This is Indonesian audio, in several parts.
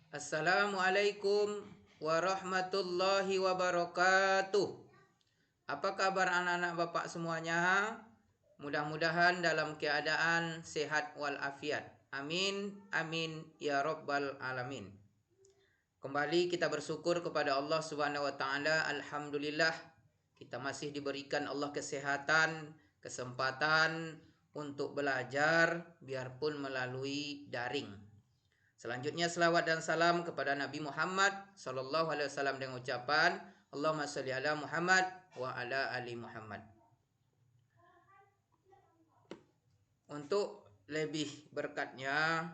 Assalamualaikum warahmatullahi wabarakatuh. Apa kabar anak-anak Bapak semuanya? Mudah-mudahan dalam keadaan sehat walafiat. Amin, amin, ya rabbal alamin. Kembali kita bersyukur kepada Allah Subhanahu wa taala. Alhamdulillah kita masih diberikan Allah kesehatan, kesempatan untuk belajar biarpun melalui daring. Selanjutnya selawat dan salam kepada Nabi Muhammad sallallahu alaihi wasallam dengan ucapan Allahumma sholli ala Muhammad wa ala ali Muhammad. Untuk lebih berkatnya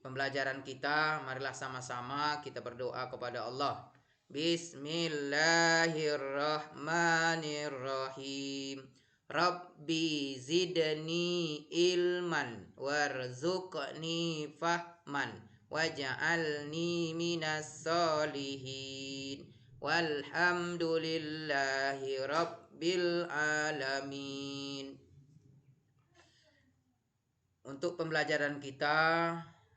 pembelajaran kita, marilah sama-sama kita berdoa kepada Allah. Bismillahirrahmanirrahim. Rabbi zidni ilman warzuqni fahman waj'alni minas solihin walhamdulillahi rabbil alamin. Untuk pembelajaran kita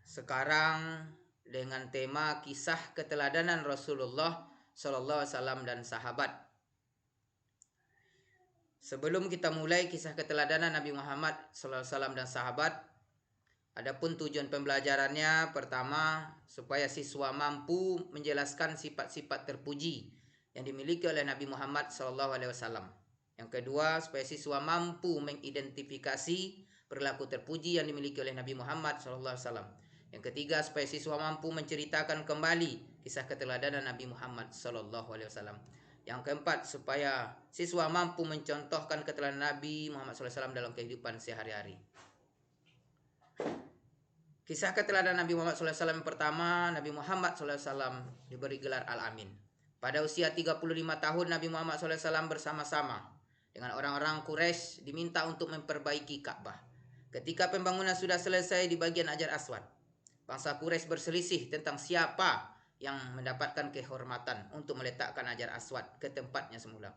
sekarang dengan tema kisah keteladanan Rasulullah Sallallahu Alaihi Wasallam dan sahabat. Sebelum kita mulai kisah keteladanan Nabi Muhammad Sallallahu Alaihi Wasallam dan sahabat, adapun tujuan pembelajarannya pertama supaya siswa mampu menjelaskan sifat-sifat terpuji yang dimiliki oleh Nabi Muhammad Sallallahu Alaihi Wasallam. Yang kedua supaya siswa mampu mengidentifikasi perilaku terpuji yang dimiliki oleh Nabi Muhammad SAW. Yang ketiga, supaya siswa mampu menceritakan kembali kisah keteladanan Nabi Muhammad SAW. Yang keempat, supaya siswa mampu mencontohkan keteladanan Nabi Muhammad SAW dalam kehidupan sehari-hari. Kisah keteladanan Nabi Muhammad SAW yang pertama, Nabi Muhammad SAW diberi gelar Al-Amin. Pada usia 35 tahun, Nabi Muhammad SAW bersama-sama dengan orang-orang Quraisy diminta untuk memperbaiki Ka'bah. Ketika pembangunan sudah selesai di bagian Hajar Aswad, bangsa Quraisy berselisih tentang siapa yang mendapatkan kehormatan untuk meletakkan Hajar Aswad ke tempatnya semula.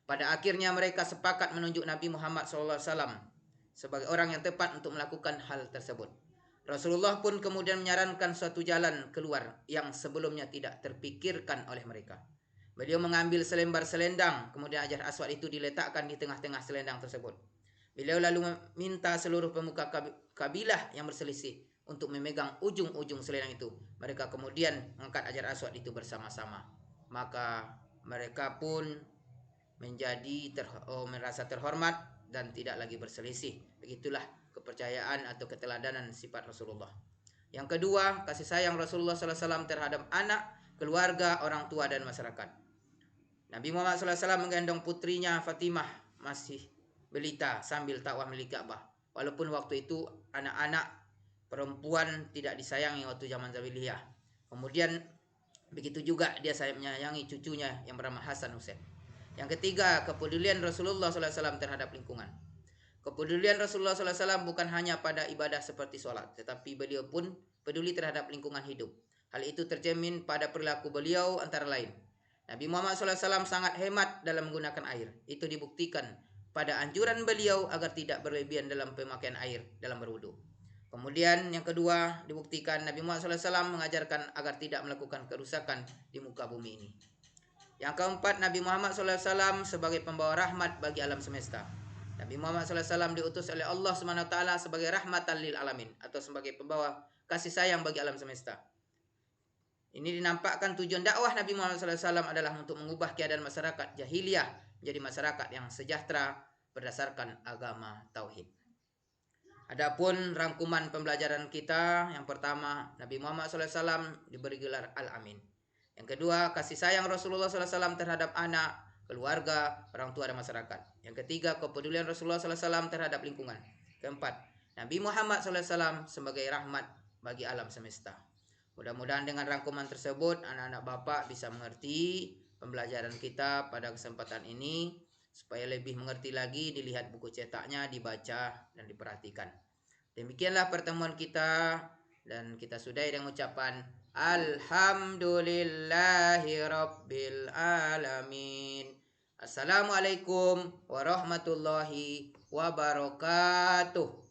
Pada akhirnya mereka sepakat menunjuk Nabi Muhammad SAW sebagai orang yang tepat untuk melakukan hal tersebut. Rasulullah pun kemudian menyarankan suatu jalan keluar yang sebelumnya tidak terpikirkan oleh mereka. Beliau mengambil selembar selendang, kemudian Hajar Aswad itu diletakkan di tengah-tengah selendang tersebut. Beliau lalu meminta seluruh pemuka kabilah yang berselisih untuk memegang ujung-ujung selendang itu. Mereka kemudian mengangkat Hajar Aswad itu bersama-sama. Maka mereka pun merasa terhormat dan tidak lagi berselisih. Begitulah kepercayaan atau keteladanan sifat Rasulullah. Yang kedua, kasih sayang Rasulullah SAW terhadap anak, keluarga, orang tua, dan masyarakat. Nabi Muhammad SAW menggendong putrinya Fatimah masih belita sambil takwah milik Ka'bah. Walaupun waktu itu anak-anak perempuan tidak disayangi waktu zaman jahiliyah. Kemudian begitu juga dia menyayangi cucunya yang bernama Hasan Husain. Yang ketiga, kepedulian Rasulullah SAW terhadap lingkungan. Kepedulian Rasulullah SAW bukan hanya pada ibadah seperti sholat, tetapi beliau pun peduli terhadap lingkungan hidup. Hal itu tercermin pada perilaku beliau antara lain. Nabi Muhammad SAW sangat hemat dalam menggunakan air. Itu dibuktikan pada anjuran beliau agar tidak berlebihan dalam pemakaian air dalam berwudu. Kemudian yang kedua dibuktikan Nabi Muhammad SAW mengajarkan agar tidak melakukan kerusakan di muka bumi ini. Yang keempat, Nabi Muhammad SAW sebagai pembawa rahmat bagi alam semesta. Nabi Muhammad SAW diutus oleh Allah SWT sebagai rahmatan lil alamin atau sebagai pembawa kasih sayang bagi alam semesta. Ini dinampakkan tujuan dakwah Nabi Muhammad SAW adalah untuk mengubah keadaan masyarakat jahiliyah menjadi masyarakat yang sejahtera berdasarkan agama tauhid. Adapun rangkuman pembelajaran kita, yang pertama, Nabi Muhammad SAW diberi gelar Al-Amin. Yang kedua, kasih sayang Rasulullah SAW terhadap anak, keluarga, orang tua, dan masyarakat. Yang ketiga, kepedulian Rasulullah SAW terhadap lingkungan. Keempat, Nabi Muhammad SAW sebagai rahmat bagi alam semesta. Mudah-mudahan dengan rangkuman tersebut anak-anak Bapak bisa mengerti pembelajaran kita pada kesempatan ini. Supaya lebih mengerti lagi, dilihat buku cetaknya, dibaca, dan diperhatikan. Demikianlah pertemuan kita, dan kita sudahi dengan ucapan Alhamdulillahi Rabbil Alamin. Assalamualaikum warahmatullahi wabarakatuh.